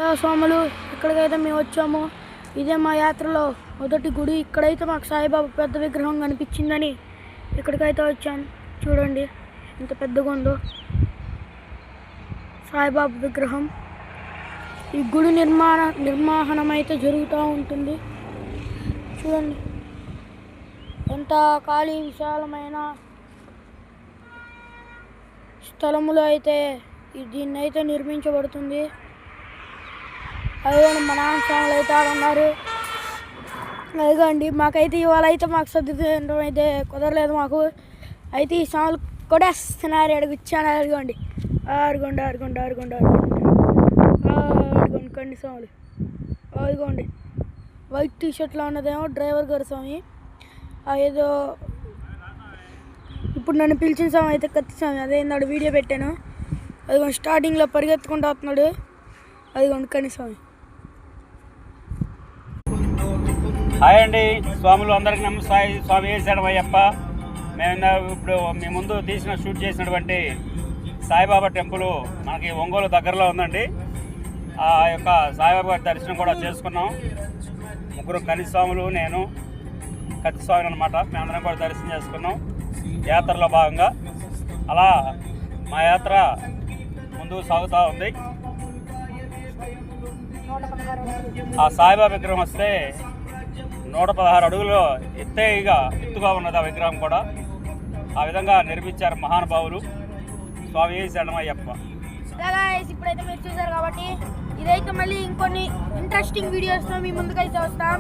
Hello Somulu, ఇక్కడికైతే మేము వచ్చాము. ఇదే మా యాత్రలో మొదటి గుడి. ఇక్కడైతే మాకు సాయిబాబా పెద్ద విగ్రహం కనిపించిందని ఇక్కడికైతే వచ్చాను. చూడండి ఎంత పెద్దగా ఉందో సాయిబాబా విగ్రహం. ఈ గుడి నిర్మాణం అయితే జరుగుతూ ఉంటుంది. చూడండి ఎంత ఖాళీ విశాలమైన స్థలములో అయితే దీన్ని అయితే నిర్మించబడుతుంది. అదిగోండి మా నాన్న స్వాములు అయితే ఆడున్నారు. అదిగోండి మాకైతే ఇవాళ అయితే మాకు సర్ది తినడం అయితే కుదరలేదు. మాకు అయితే ఈ స్వాములు కొడేస్తున్నారు. అడుగుచ్చాను. అదిగోండి ఆరుగొండ ఆరుగొండ ఆరుగొండ ఆరుగొండ కండి స్వాములు. అదిగోండి వైట్ టీషర్ట్లో ఉన్నదేమో డ్రైవర్ గారు స్వామి. ఏదో ఇప్పుడు నన్ను పిలిచిన స్వామి అయితే కత్తి స్వామి. అదేందాడు వీడియో పెట్టాను. అదిగోండి స్టార్టింగ్లో పరిగెత్తుకుంటూ వస్తున్నాడు. అదిగోండి కండి స్వామి. హాయ్ అండి స్వాములు అందరికీ నమస్కారం. స్వామి శరణమయ్యప్ప. మేము ఇప్పుడు మీ ముందు షూట్ చేసినటువంటి సాయిబాబా టెంపుల్ మనకి ఒంగోలు దగ్గరలో ఉందండి. ఆ యొక్క సాయిబాబా దర్శనం కూడా చేసుకున్నాం. ముగ్గురు కనిస్వాములు, నేను, కత్తి స్వామి అనమాట. మేమందరం కూడా దర్శనం చేసుకున్నాం యాత్రలో భాగంగా. అలా మా యాత్ర ముందుకు సాగుతూ ఉంది. ఆ సాయిబాబా విగ్రహం వస్తే 116 అడుగులు ఎత్తుగా ఉన్నది ఆ విగ్రహం కూడా. ఆ విధంగా నిర్మించారు మహానుభావులు. స్వామి శరణమయ్యప్ప. ఇప్పుడైతే మీరు చూసారు కాబట్టి ఇదైతే మళ్ళీ ఇంకొన్ని ఇంట్రెస్టింగ్ వీడియోస్తో మీ ముందుకైతే వస్తాం.